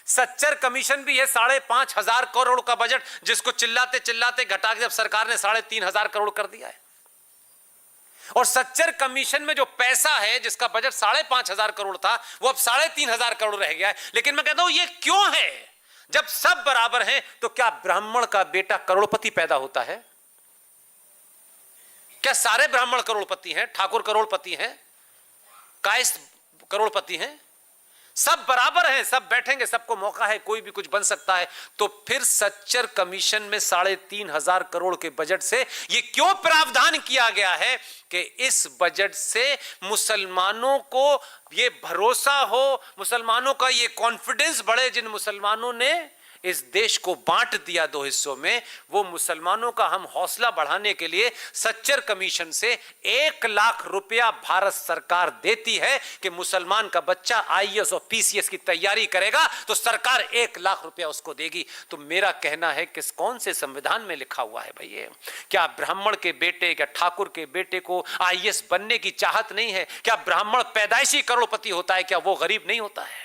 Sachar commission भी है 5,500 करोड़ का बजट, जिसको चिल्लाते चिल्लाते घटा के जब सरकार ने 3,500 करोड़ कर दिया है। और सच्चर कमीशन में जो पैसा है, जिसका बजट 5,500 करोड़ था, वो अब 3,500 करोड़ रह गया है। लेकिन मैं कहता हूं ये क्यों है? जब सब बराबर हैं तो क्या ब्राह्मण का बेटा करोड़पति पैदा होता है? क्या सारे ब्राह्मण करोड़पति हैं? ठाकुर करोड़पति हैं? कायस्थ करोड़पति हैं? सब बराबर हैं, सब बैठेंगे, सबको मौका है, कोई भी कुछ बन सकता है। तो फिर सच्चर कमीशन में 3,500 करोड़ के बजट से ये क्यों प्रावधान किया गया है कि इस बजट से मुसलमानों को ये भरोसा हो, मुसलमानों का ये कॉन्फिडेंस बढ़े, जिन मुसलमानों ने इस देश को बांट दिया 2 हिस्सों में, वो मुसलमानों का हम हौसला बढ़ाने के लिए सच्चर कमीशन से 1 लाख रुपया भारत सरकार देती है कि मुसलमान का बच्चा आईएएस और पीसीएस की तैयारी करेगा तो सरकार 1 लाख रुपया उसको देगी। तो मेरा कहना है कि कौन से संविधान में लिखा हुआ है भाई ये? क्या ब्राह्मण के बेटे, क्या ठाकुर के बेटे को आईएएस बनने की चाहत नहीं है? क्या ब्राह्मण पैदाइशी करोड़पति होता है? क्या वो गरीब नहीं होता है?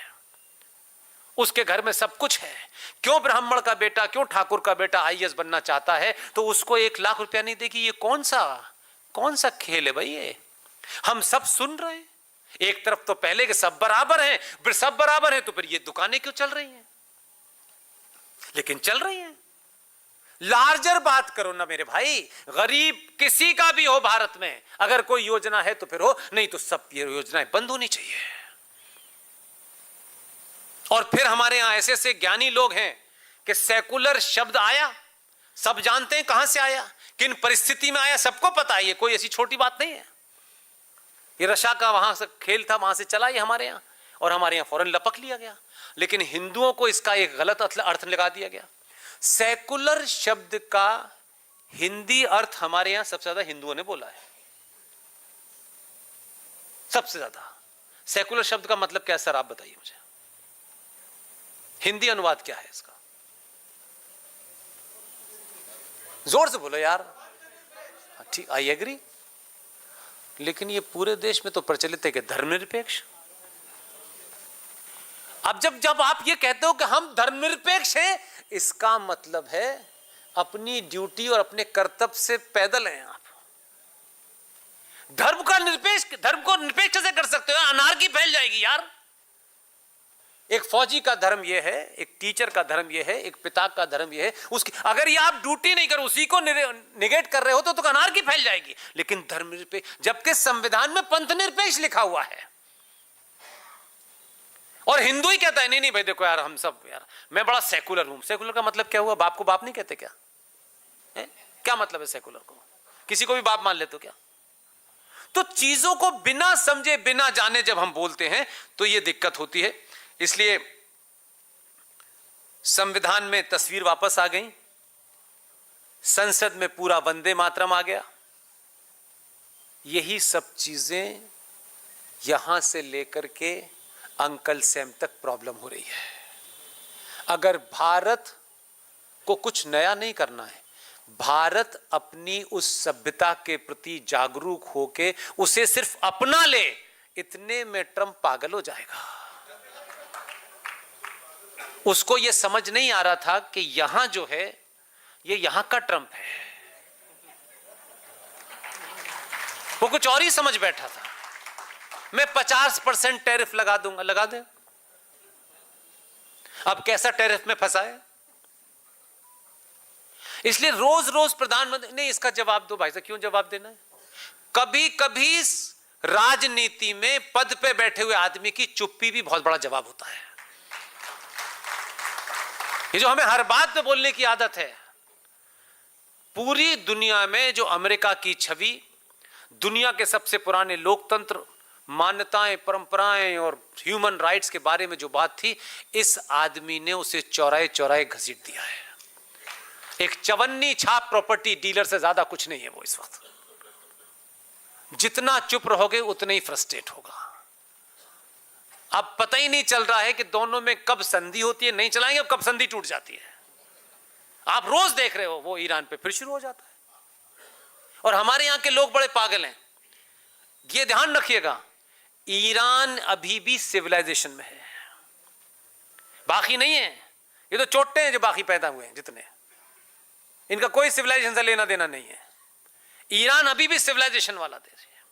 उसके घर में सब कुछ है। क्यों ब्राह्मण का बेटा, क्यों ठाकुर का बेटा आईएएस बनना चाहता है तो उसको 1 लाख रुपया नहीं देगी? ये कौन सा खेल है भाई ये? हम सब सुन रहे हैं। एक तरफ तो पहले के सब बराबर हैं, फिर सब बराबर हैं, तो फिर ये दुकानें क्यों चल रही हैं? लेकिन चल रही हैं। लार्जर बात करो ना मेरे भाई। गरीब किसी का भी हो भारत में, अगर कोई योजना है तो फिर हो, नहीं तो सब ये योजनाएं बंद होनी चाहिए। और फिर हमारे यहां ऐसे ऐसे ज्ञानी लोग हैं कि सेकुलर शब्द आया, सब जानते हैं कहां से आया, किन परिस्थिति में आया, सबको पता है। ये कोई ऐसी छोटी बात नहीं है। ये रशा का वहां से खेल था, वहां से चला ये हमारे यहां, और हमारे यहां फौरन लपक लिया गया। लेकिन हिंदुओं को इसका एक गलत अर्थ लगा दिया गया। सेकुलर शब्द का हिंदी अर्थ हमारे यहां सबसे ज्यादा हिंदुओं ने बोला है, सबसे ज्यादा। सेकुलर शब्द का मतलब क्या है सर, आप बताइए मुझे। हिंदी अनुवाद क्या है इसका? जोर से बोलो यार। ठीक, आई एग्री। लेकिन ये पूरे देश में तो प्रचलित है कि धर्मनिरपेक्ष। अब जब आप ये कहते हो कि हम धर्मनिरपेक्ष हैं, इसका मतलब है अपनी ड्यूटी और अपने कर्तव्य से पैदल हैं आप। धर्म को निरपेक्ष कैसे कर सकते हो? अनार्की फैल जाएगी यार। एक फौजी का धर्म यह है, एक टीचर का धर्म यह है, एक पिता का धर्म यह है। उसकी अगर ये आप ड्यूटी नहीं करो, उसी को निगेट कर रहे हो तो अनार्की फैल जाएगी। लेकिन धर्मनिरपेक्ष, जबकि संविधान में पंथ निरपेक्ष लिखा हुआ है, और हिंदू ही कहता है नहीं नहीं भाई देखो यार, हम सब यार, मैं बड़ा सेकुलर हूं। सेकुलर का मतलब क्या हुआ? बाप को बाप नहीं कहते क्या? क्या मतलब है सेकुलर को? किसी को भी बाप मान लेते हो क्या? तो चीजों को बिना समझे बिना जाने जब हम बोलते हैं तो यह दिक्कत होती है। इसलिए संविधान में तस्वीर वापस आ गई, संसद में पूरा वंदे मातरम आ गया। यही सब चीजें यहां से लेकर के अंकल सैम तक प्रॉब्लम हो रही है। अगर भारत को कुछ नया नहीं करना है, भारत अपनी उस सभ्यता के प्रति जागरूक होके उसे सिर्फ अपना ले, इतने में ट्रंप पागल हो जाएगा। उसको यह समझ नहीं आ रहा था कि यहां जो है ये यहां का ट्रंप है। वो कुछ और ही समझ बैठा था। मैं 50% टैरिफ लगा दूंगा, लगा दे। अब कैसा टैरिफ में फंसा है? इसलिए रोज रोज प्रधानमंत्री नहीं, इसका जवाब दो भाई साहब। क्यों जवाब देना है? कभी कभी राजनीति में पद पे बैठे हुए आदमी की चुप्पी भी बहुत बड़ा जवाब होता है। ये जो हमें हर बात पे बोलने की आदत है, पूरी दुनिया में जो अमेरिका की छवि, दुनिया के सबसे पुराने लोकतंत्र, मान्यताएं, परंपराएं और ह्यूमन राइट्स के बारे में जो बात थी, इस आदमी ने उसे चौराहे चौराहे घसीट दिया है। एक चवन्नी छाप प्रॉपर्टी डीलर से ज्यादा कुछ नहीं है वो इस वक्त। जितना चुप रहोगे उतना ही फ्रस्ट्रेट होगा। अब पता ही नहीं चल रहा है कि दोनों में कब संधि होती है, नहीं चलाएंगे, अब कब संधि टूट जाती है। आप रोज देख रहे हो वो ईरान पे फिर शुरू हो जाता है। और हमारे यहां के लोग बड़े पागल हैं, ये ध्यान रखिएगा, ईरान अभी भी सिविलाइजेशन में है। बाकी नहीं है, ये तो चोटे हैं जो बाकी पैदा हुए हैं जितने, इनका कोई सिविलाइजेशन से लेना देना नहीं है। ईरान अभी भी सिविलाइजेशन वाला देश है,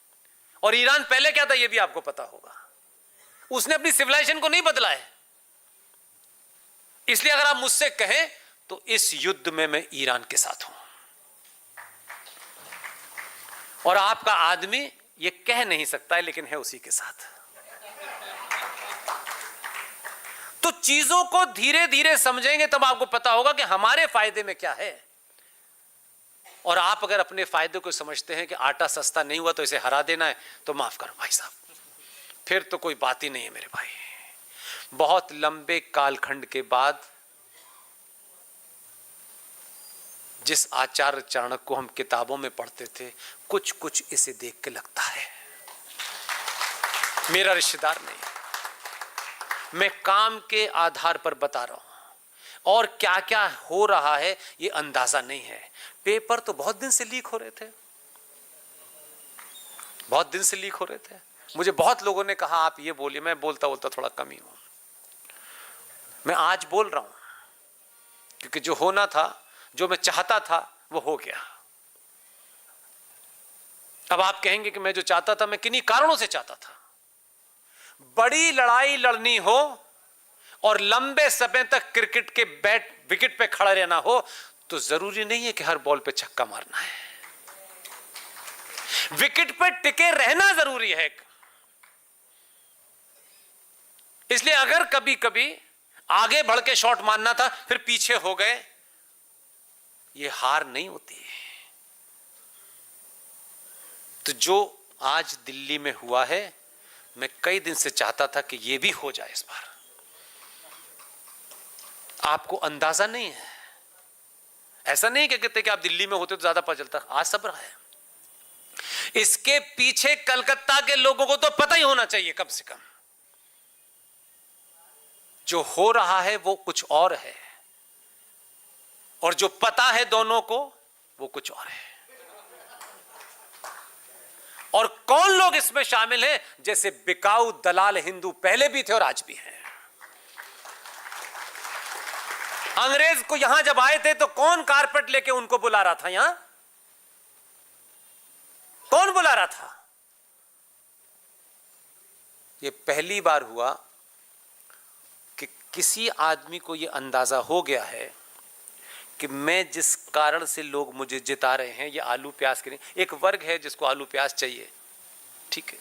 और ईरान पहले क्या था ये भी आपको पता होगा, उसने अपनी सिविलाइजेशन को नहीं बदला है। इसलिए अगर आप मुझसे कहें तो इस युद्ध में मैं ईरान के साथ हूं, और आपका आदमी ये कह नहीं सकता है लेकिन है उसी के साथ। तो चीजों को धीरे धीरे समझेंगे तब आपको पता होगा कि हमारे फायदे में क्या है। और आप अगर अपने फायदे को समझते हैं कि आटा सस्ता नहीं हुआ तो इसे हरा देना है, तो माफ करो भाई साहब, फिर तो कोई बात ही नहीं है मेरे भाई। बहुत लंबे कालखंड के बाद जिस आचार्य चाणक्य को हम किताबों में पढ़ते थे, कुछ कुछ इसे देख के लगता है। मेरा रिश्तेदार नहीं, मैं काम के आधार पर बता रहा हूं, और क्या क्या हो रहा है ये अंदाजा नहीं है। पेपर तो बहुत दिन से लीक हो रहे थे, बहुत दिन से लीक हो रहे थे। मुझे बहुत लोगों ने कहा आप ये बोलिए, मैं बोलता बोलता थोड़ा कम ही हूं। मैं आज बोल रहा हूं क्योंकि जो होना था, जो मैं चाहता था वो हो गया। अब आप कहेंगे कि मैं जो चाहता था मैं किन्हीं कारणों से चाहता था। बड़ी लड़ाई लड़नी हो और लंबे समय तक क्रिकेट के बैट विकेट पे खड़ा रहना हो तो जरूरी नहीं है कि हर बॉल पे छक्का मारना है, विकेट पे टिके रहना जरूरी है। इसलिए अगर कभी कभी आगे बढ़ के शॉट मारना था फिर पीछे हो गए, ये हार नहीं होती। तो जो आज दिल्ली में हुआ है, मैं कई दिन से चाहता था कि ये भी हो जाए इस बार। आपको अंदाजा नहीं है, ऐसा नहीं कहते कि आप दिल्ली में होते तो ज्यादा पता चलता, आज सब रहा है। इसके पीछे कलकत्ता के लोगों को तो पता ही होना चाहिए कम से कम, जो हो रहा है वो कुछ और है, और जो पता है दोनों को वो कुछ और है। और कौन लोग इसमें शामिल हैं? जैसे बिकाऊ दलाल हिंदू पहले भी थे और आज भी हैं। अंग्रेज को यहां जब आए थे तो कौन कारपेट लेके उनको बुला रहा था? यहां कौन बुला रहा था? ये पहली बार हुआ कि किसी आदमी को यह अंदाजा हो गया है कि मैं जिस कारण से लोग मुझे जिता रहे हैं ये आलू प्याज के नहीं। एक वर्ग है जिसको आलू प्याज चाहिए, ठीक है,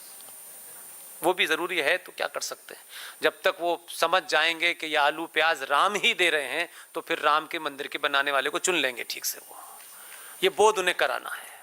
वो भी जरूरी है, तो क्या कर सकते हैं। जब तक वो समझ जाएंगे कि ये आलू प्याज राम ही दे रहे हैं तो फिर राम के मंदिर के बनाने वाले को चुन लेंगे ठीक से। वो ये बोध उन्हें कराना है।